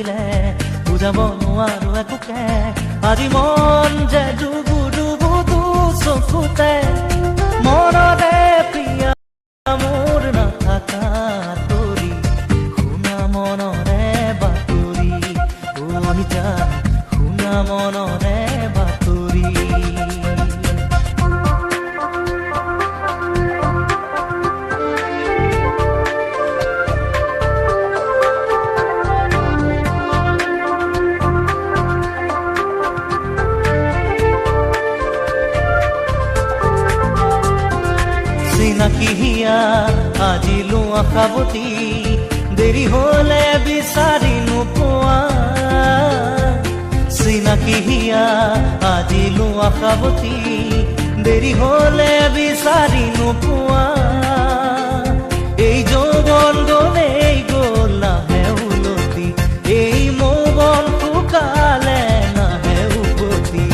থাকিলে বুজাব নোৱাৰো একোকে আজি মন যে ডুবু ডুবু দু চকুতে মনতে প্ৰিয়া মোৰ নাথাকা তৰি শুনা মনৰে বাতৰি ঐ জান শুনা মনৰে বাতৰি চিনাকি হিয়া আজিলো আশাবতী দেৰি হলে বিচাৰি নোপোৱা চিনাকি হিয়া আজিলো আশাবতী দেৰি হলে বিচাৰি নোপোৱা এই যৌৱন গলেই গল নাহে উলটি এই মৌবন শুকালে নাহে উভতি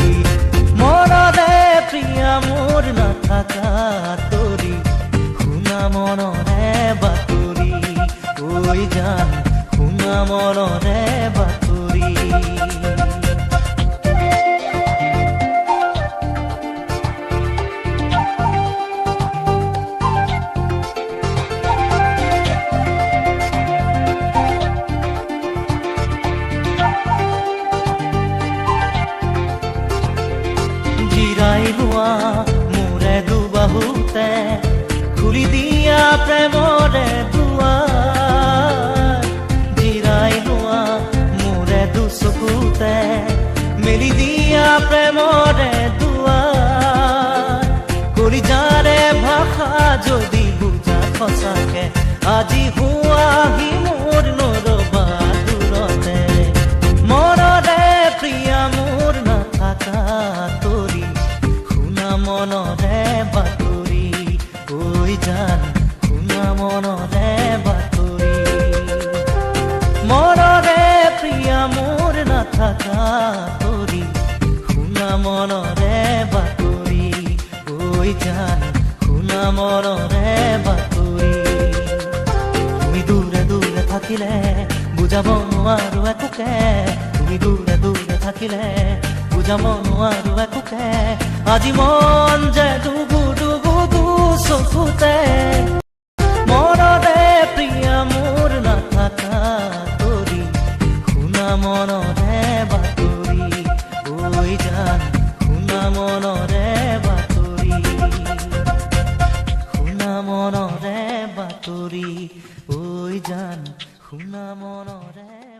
মনতে প্ৰিয়া মোৰ নাথাকা তৰি শুনা মনৰে বাতৰি ঐ জান শুনা মনৰে বাতৰি জিৰাই লোৱা মোৰে দুবাহুতে খুলি দিয়া প্ৰেমৰে দুৱাৰ জিৰাই লোৱা মোৰে দুচকুতে মেলি দিয়া প্ৰেমৰে দুৱাৰ কলিজাৰে ভাষা যদি বুজা সঁচাকে আজি হুৱাহি মোৰ নৰবা দূৰতে মনৰে প্ৰিয়া মোৰ নাথাকা তৰি শুনা মনৰে বাতৰি ঐ জান শুনা মনৰে বাতৰি মনৰে প্ৰিয়া মোৰ নাথাকা তৰি শুনা মনৰে বাতৰি ঐ জান শুনা মনৰে বাতৰি তুমি দূৰে দূৰে থাকিলে বুজাব নোৱাৰো একোকে তুমি দূৰে দূৰে থাকিলে বুজাব নোৱাৰো একোকে আজি মন যে ডুবু ডুবু দু চকুতে মনতে প্ৰিয়া মোৰ নাথাকা তৰি শুনা মনৰে বাতৰি ঐ জান শুনা মনৰে বাতৰি শুনা মনৰে বাতৰি ঐ জান শুনা মনৰে